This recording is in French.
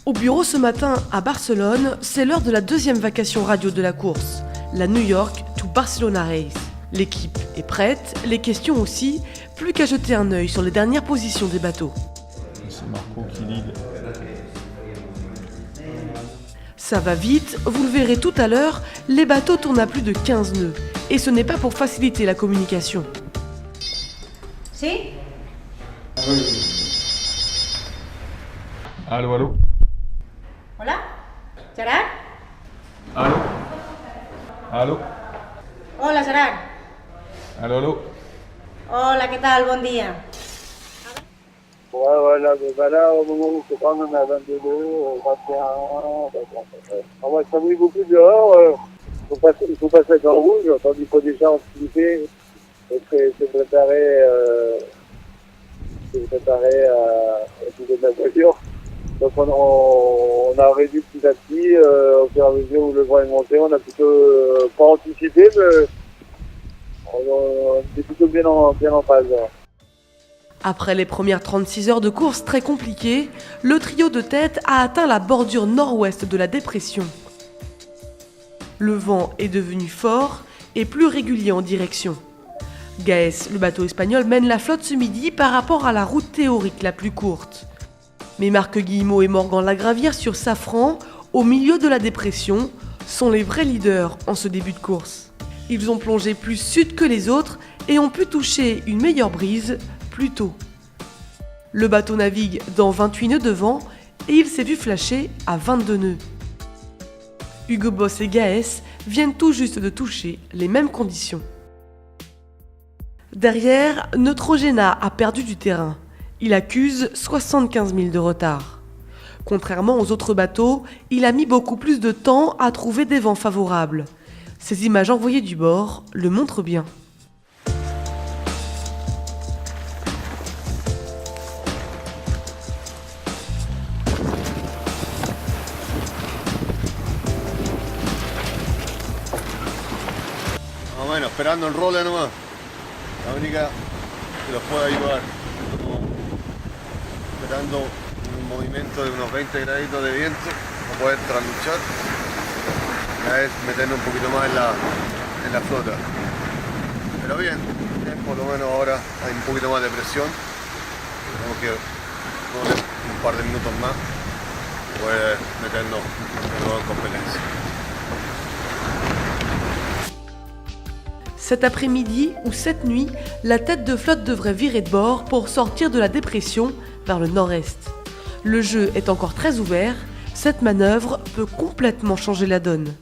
Au bureau ce matin à Barcelone, c'est l'heure de la deuxième vacation radio de la course, la New York to Barcelona Race. L'équipe est prête, les questions aussi, plus qu'à jeter un œil sur les dernières positions des bateaux. C'est Marco qui lead. Ça va vite, vous le verrez tout à l'heure, les bateaux tournent à plus de 15 nœuds. Et ce n'est pas pour faciliter la communication. Si? Allô, allô. Hola? Gerard? Allô. Allô. Hola, Gerard. Allô, allô. Hola, ¿qué tal? Bon dia. Ouais, voilà, ben là, au moment où c'est quand même à 22, 21, on va s'amuser beaucoup dehors, il faut passer en rouge, tandis qu'il faut déjà anticiper et se préparer à utiliser de la voiture. Donc on a réduit petit à petit, au fur et à mesure où le vent est monté, on a plutôt pas anticipé, mais on est plutôt bien en phase. Après les premières 36 heures de course très compliquées, le trio de tête a atteint la bordure nord-ouest de la dépression. Le vent est devenu fort et plus régulier en direction. Gaes, le bateau espagnol, mène la flotte ce midi par rapport à la route théorique la plus courte. Mais Marc Guillemot et Morgan Lagravière sur Safran, au milieu de la dépression, sont les vrais leaders en ce début de course. Ils ont plongé plus sud que les autres et ont pu toucher une meilleure brise plus tôt. Le bateau navigue dans 28 nœuds de vent et il s'est vu flasher à 22 nœuds. Hugo Boss et Gaes viennent tout juste de toucher les mêmes conditions. Derrière, Neutrogena a perdu du terrain. Il accuse 75 000 de retard. Contrairement aux autres bateaux, il a mis beaucoup plus de temps à trouver des vents favorables. Ces images envoyées du bord le montrent bien. Bueno, esperando el role nomás. La única que los puede ayudar. Como esperando un movimiento de unos 20 graditos de viento para poder trasluchar. Ya es meternos un poquito más en la flota. Pero bien, por lo menos ahora hay un poquito más de presión. Tenemos que poner un par de minutos más y poder meternos de nuevo en competencia. Cet après-midi ou cette nuit, la tête de flotte devrait virer de bord pour sortir de la dépression vers le nord-est. Le jeu est encore très ouvert, cette manœuvre peut complètement changer la donne.